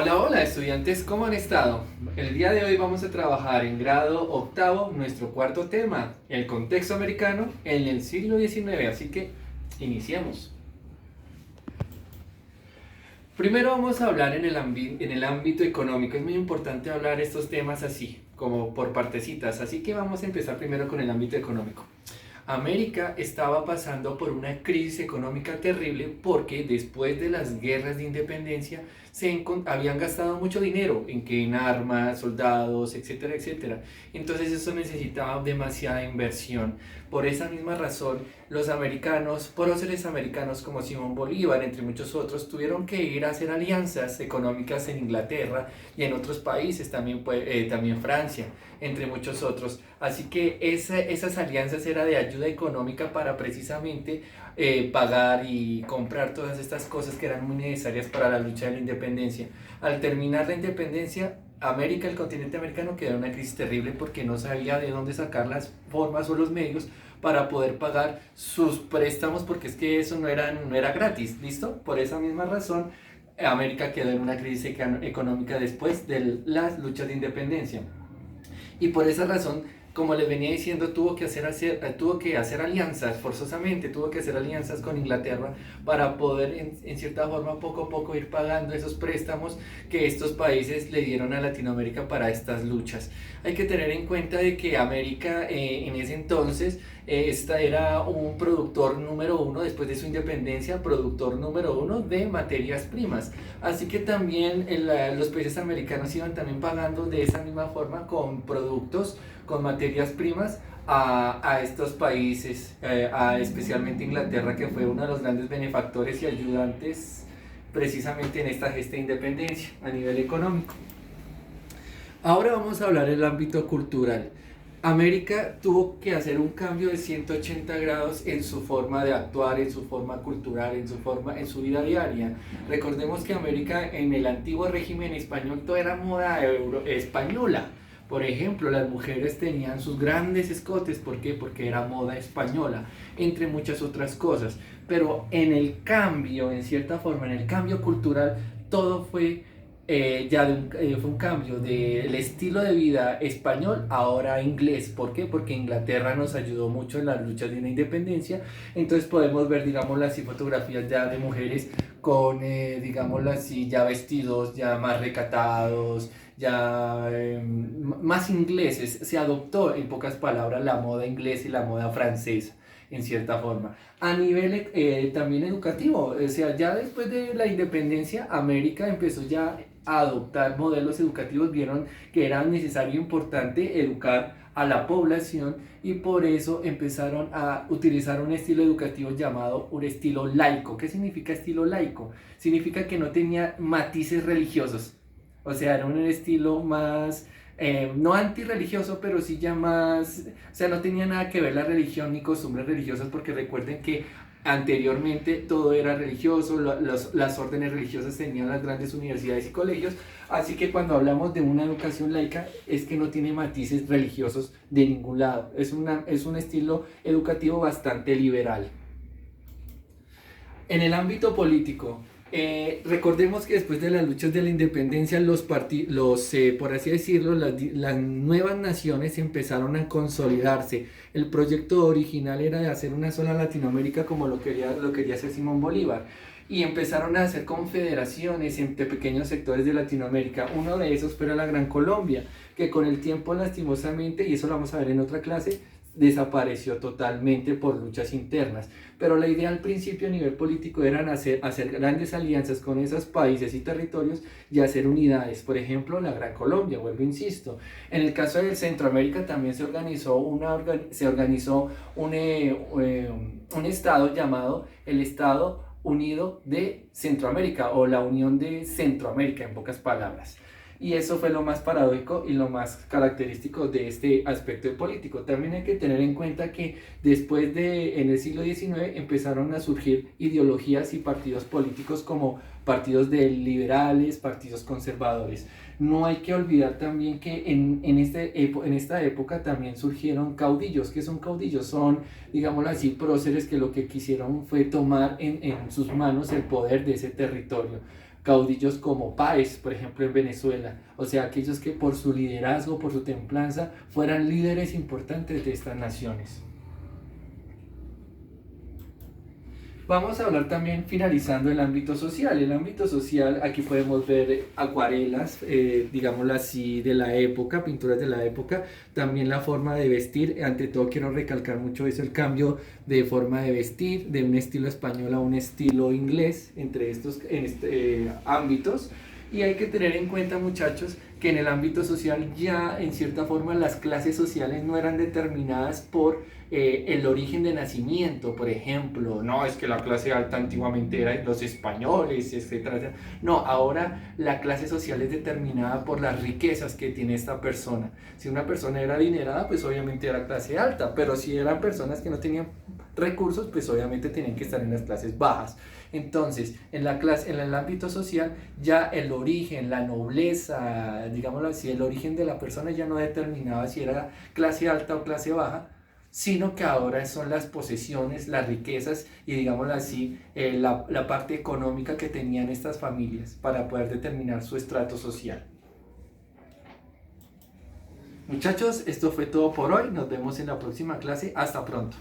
Hola, hola estudiantes, ¿cómo han estado? El día de hoy vamos a trabajar en grado octavo nuestro cuarto tema, el contexto americano en el siglo XIX, así que iniciemos. Primero vamos a hablar en el ámbito económico, es muy importante hablar estos temas así, como por partecitas, así que vamos a empezar primero con el ámbito económico. América estaba pasando por una crisis económica terrible porque después de las guerras de independencia habían gastado mucho dinero en armas, soldados, etcétera, etcétera. Entonces eso necesitaba demasiada inversión. Por esa misma razón, los americanos, próceres americanos como Simón Bolívar, entre muchos otros, tuvieron que ir a hacer alianzas económicas en Inglaterra y en otros países, también Francia, entre muchos otros. Así que esas alianzas era de ayuda económica para precisamente pagar y comprar todas estas cosas que eran muy necesarias para la lucha de la independencia. Al terminar la independencia, América, el continente americano, quedó en una crisis terrible porque no sabía de dónde sacar las formas o los medios para poder pagar sus préstamos, porque es que eso no era gratis, ¿listo? Por esa misma razón, América quedó en una crisis económica después de las luchas de independencia. Y por esa razón, como les venía diciendo, tuvo que hacer alianzas, forzosamente tuvo que hacer alianzas con Inglaterra para poder en cierta forma poco a poco ir pagando esos préstamos que estos países le dieron a Latinoamérica para estas luchas. Hay que tener en cuenta de que América en ese entonces esta era un productor número uno después de su independencia, productor número uno de materias primas. Así que también los países americanos iban también pagando de esa misma forma con productos, con materias primas a estos países, especialmente Inglaterra, que fue uno de los grandes benefactores y ayudantes precisamente en esta gesta de independencia a nivel económico. Ahora vamos a hablar del ámbito cultural. América tuvo que hacer un cambio de 180 grados en su forma de actuar, en su forma cultural, en su vida diaria. Recordemos que América en el antiguo régimen español todo era moda española. Por ejemplo, las mujeres tenían sus grandes escotes, ¿por qué? Porque era moda española, entre muchas otras cosas. Pero en el cambio, en cierta forma, en el cambio cultural, todo fue un cambio del estilo de vida español ahora inglés. ¿Por qué? Porque Inglaterra nos ayudó mucho en las luchas de la independencia. Entonces podemos ver, digámoslo así, fotografías ya de mujeres con, digámoslo así, ya vestidos ya más recatados, ya más ingleses. Se adoptó, en pocas palabras, la moda inglesa y la moda francesa en cierta forma. A nivel también educativo, o sea, ya después de la independencia, América empezó ya a adoptar modelos educativos, vieron que era necesario e importante educar a la población y por eso empezaron a utilizar un estilo educativo llamado un estilo laico. ¿Qué significa estilo laico? Significa que no tenía matices religiosos, o sea, era un estilo más no antirreligioso, pero sí ya más, o sea, no tenía nada que ver la religión ni costumbres religiosas, porque recuerden que anteriormente todo era religioso, las órdenes religiosas tenían las grandes universidades y colegios, así que cuando hablamos de una educación laica es que no tiene matices religiosos de ningún lado, es un estilo educativo bastante liberal. En el ámbito político, recordemos que después de las luchas de la independencia, por así decirlo, las nuevas naciones empezaron a consolidarse. El proyecto original era de hacer una sola Latinoamérica como lo quería hacer Simón Bolívar. Y empezaron a hacer confederaciones entre pequeños sectores de Latinoamérica. Uno de esos fue la Gran Colombia, que con el tiempo lastimosamente, y eso lo vamos a ver en otra clase, desapareció totalmente por luchas internas. Pero la idea al principio a nivel político era hacer grandes alianzas con esos países y territorios y hacer unidades. Por ejemplo, la Gran Colombia, vuelvo insisto. En el caso de Centroamérica también se organizó un estado llamado el Estado Unido de Centroamérica, o la Unión de Centroamérica, en pocas palabras. Y eso fue lo más paradójico y lo más característico de este aspecto político. También hay que tener en cuenta que en el siglo XIX, empezaron a surgir ideologías y partidos políticos como partidos de liberales, partidos conservadores. No hay que olvidar también que en esta época también surgieron caudillos. ¿Qué son caudillos? Son, digámoslo así, próceres que lo que quisieron fue tomar en sus manos el poder de ese territorio. caudillos como Páez, por ejemplo, en Venezuela. O sea, aquellos que por su liderazgo, por su templanza, fueran líderes importantes de estas naciones. Vamos a hablar también, finalizando, el ámbito social. El ámbito social, aquí podemos ver acuarelas, digámoslo así, de la época, pinturas de la época, también la forma de vestir. Ante todo quiero recalcar mucho eso, el cambio de forma de vestir, de un estilo español a un estilo inglés, entre estos ámbitos. Y hay que tener en cuenta, muchachos, que en el ámbito social ya en cierta forma las clases sociales no eran determinadas por el origen de nacimiento, por ejemplo. No, es que la clase alta antiguamente era los españoles, etcétera. No, ahora la clase social es determinada por las riquezas que tiene esta persona. Si una persona era adinerada, pues obviamente era clase alta, pero si eran personas que no tenían recursos, pues obviamente tenían que estar en las clases bajas. Entonces, en el ámbito social, ya el origen, la nobleza, digámoslo así, el origen de la persona ya no determinaba si era clase alta o clase baja, sino que ahora son las posesiones, las riquezas y, digámoslo así, la parte económica que tenían estas familias para poder determinar su estrato social. Muchachos, esto fue todo por hoy. Nos vemos en la próxima clase. Hasta pronto.